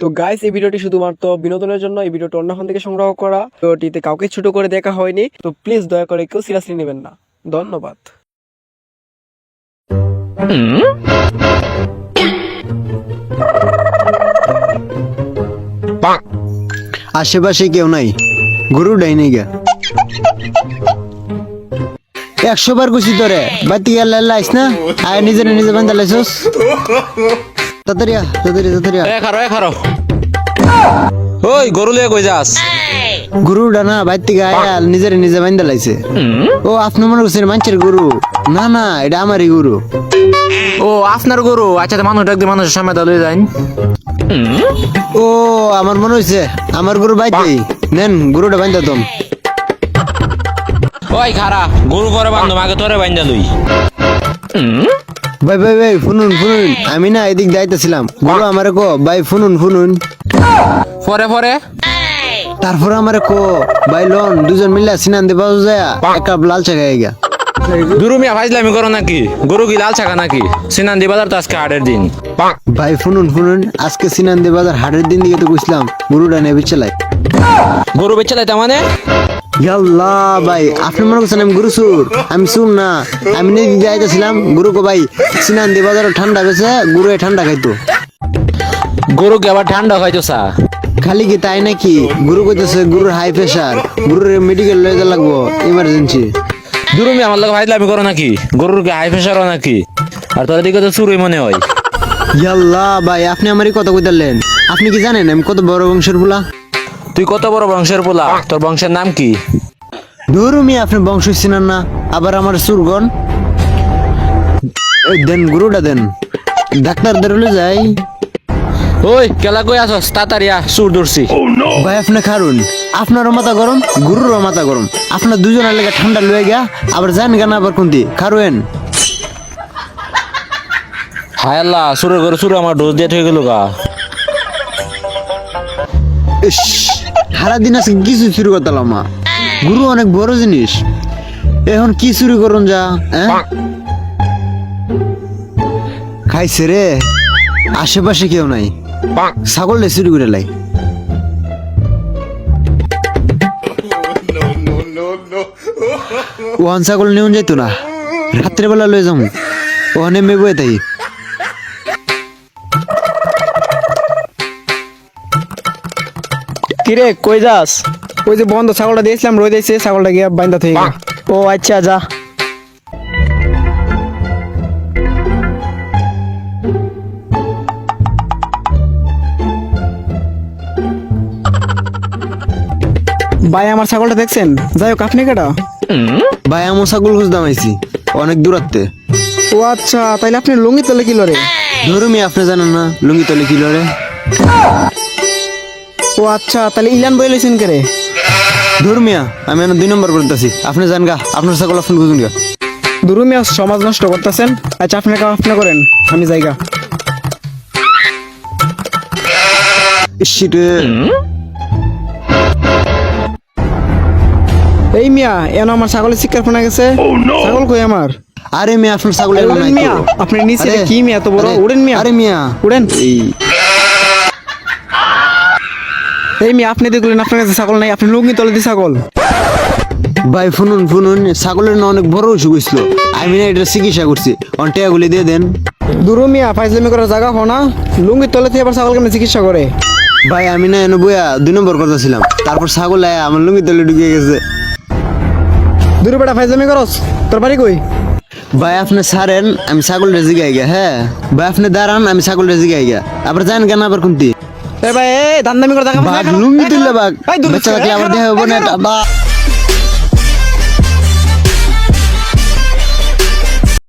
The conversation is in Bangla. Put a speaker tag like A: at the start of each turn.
A: তো গাইস, এই ভিডিওটি শুধুমাত্র বিনোদনের জন্য, এই ভিডিওটি অন্য থেকে সংগ্রহ করা। ভিডিওটিতে কাউকে ছোট করে দেখা হয়নি, তো প্লিজ দয়া করে কেউ সিরিয়াসলি নেবেন না। ধন্যবাদ।
B: আশেপাশে কেউ নাই, গরু ডাইনি গা 100 বার খুশি তোরে বাতি লাইস না আয় নিজে নিজে বান্ধা লাইছস তাড়াতাড়ি
C: খারো ওই গরু লিয়ে কই যাস?
B: গরু ডানা বাইতি গায় নিজে বান্ধা লাইছে। ও আপনি মনে করছেন মানুষের গরু? না না, এটা আমারই গরু।
C: ও আপনার গরু? আচ্ছা, তো মানুষ ডাক মানুষের সামনে দলে যাইন।
B: ও আমার মনে হইছে আমার গরু বাইতি নেন, গরুটা বান্ধা তোম।
C: ওই খারা, গরু করে বান্ধব আগে তোরে বান্ধা লই।
B: ভাই শুনুন আমি না এদিক যাইতেছিলাম, গরু আমারে কো ভাই শুনুন
C: পরে
B: তারপরে আমারে কো ভাই লোন দুজন মিলে সিনান দেবা যায় এক কাপ লাল চা খাই গা।
C: দুরু মিয়া ফাইজলামি করো নাকি? গরু কি লাল ছাকা নাকি? সিনান্দি বাজার তো আজকে হাটের দিন।
B: ভাই শুনুন আজকে সিনান্দি বাজার হাটের দিন দিকে তো বুঝলাম গরুটা নেবে চালাই।
C: গরু বেচে লাইতা মানে?
B: ইয়াল্লাহ ভাই, আপনি মনে করছেন আমি গরু সুর? আমি শুন না, আমি নিজে যাইতেছিলাম গরু কো ভাই সিনান্দি বাজারে ঠান্ডা বেছে গরু ঠান্ডা খাইতো।
C: গরু কি আবার ঠান্ডা খাইতো চা?
B: খালি কি তাই নাকি? গরু কইতেছে গরুর হাই প্রেসার, গরুর মেডিকেল লয়ে যা লাগবো ইমার্জেন্সি।
C: দুরু মিয়া আমার লাগে ফাইজলামি করো নাকি? গরুর কি হাই প্রেসার নাকি? আর তোর দিকে তো চুরই মনে হয়।
B: ইয়াল্লাহ ভাই, আপনি আমারই কথা কইতালেন? আপনি কি জানেন আমি কত বড় বংশের পোলা?
C: তুই কত বড় বংশের পোলা? তোর বংশের নাম কি?
B: ধরুমি আপনি বংশ চিনেন না, আবার আমার সুরগন দেন, গরুটা দেন, ডাক্তার ধরলে যাই।
C: ওই কেলা কই আসস? তাড়াতাড়ি সুর ধরছি।
B: ভাই আপনি খারুন, আপনারও মাথা গরম গরুরও মাথা গরম, আপনার দুজনের লেগে ঠান্ডা লয়ে গিয়া আবার যান গান আবার কোনটি খারুয়েন।
C: হায় আল্লাহ, সুরের ঘরে সুর আমার ডোজ দিয়ে হয়ে গেল গা।
B: ইস, সারাদিন আজকে কিছু চুরি করতাম মা, গুরু অনেক বড় জিনিস, এখন কি চুরি করুন যা? খাইছে রে, আশেপাশে কেউ নাই, ছাগল চুরি করে লাই। ওহান ছাগল নিউন যাইতো না, রাত্রে বেলা লয়ে যাম, ওখানে মেয়ে তাই।
A: কিরে কই যাস? ওই যে বন্ধ ছাগলটা দিয়েছিলাম রয়ে দিয়েছে, ছাগলটা গিয়ে বাইন্দা থেকে। ও আচ্ছা, যা। ভাই আমার ছাগলটা দেখছেন? যাই হোক, আপনি কেটা?
B: ভাই আমার ছাগল খুঁজদাম আইছি অনেক দূরাত্তে।
A: ও আচ্ছা, তাইলে আপনি লুঙ্গি তলে কি লরে?
B: ধরুমি আপনি জানেন না লুঙ্গি তলে কি লড়ে?
A: ও আচ্ছা, তাহলে ইলান বই লইছেন কে রে?
B: ধর্মিয়া আমি 2 নম্বর করতেছি, আপনি জান গা, আপনার ছাগল আপনি বুঝুন গা।
A: দুরুমিয়া সমাজ নষ্ট করতেছেন। আচ্ছা, আপনি কাম আপনি করেন, আমি যাইগা।
B: ইসিরে
A: এই মিয়া, এন আমার ছাগলের শিকার ফোনা গেছে। ছাগল কই আমার?
B: আরে মিয়া আপনার ছাগল এলো
A: উড়েন
B: নাই
A: মিয়া,
B: তো।
A: আপনি নিচে
B: আরে,
A: কি মিয়া এত বড়?
B: আরে,
A: উড়েন মিয়া,
B: আরে মিয়া
A: উড়েন।
B: এই
A: এই মিয়া, আপনি দেখলেন আপনার কাছে ছাগল নাই, আপনি লুঙ্গি তলে দি ছাগল।
B: ভাই শুনুন ছাগলের না অনেক বড় অসুখ হয়েছিল, আমি না এটা চিকিৎসা করছি, অন্টেগুলি দিয়ে দেন।
A: দুরু মিয়া, ফাইজলামি করার জায়গা হো না। লুঙ্গি তলে থেকে আবার ছাগল কেমন চিকিৎসা করে?
B: ভাই আমি না এনে বইয়া 2 নম্বর করতেছিলাম, তারপর ছাগল আয়া আমার লুঙ্গি তলে ঢুকে গেছে।
A: দুরু বেটা, ফাইজলামি করস? তোর বাড়ি কই?
B: ভাই আপনি ছাড়েন, আমি ছাগল রেজি গাই গা। হ্যাঁ ভাই আপনি দাঁড়ান, আমি ছাগল রেজি গাই গা, আবার যান কেন আবার কোনটি?
A: এ ভাই, এই দান্দামি করে জায়গা
B: বাঘ লুঙ্গি তুললে বাঘ বেচা থাকলে আবার দেখা হবো না।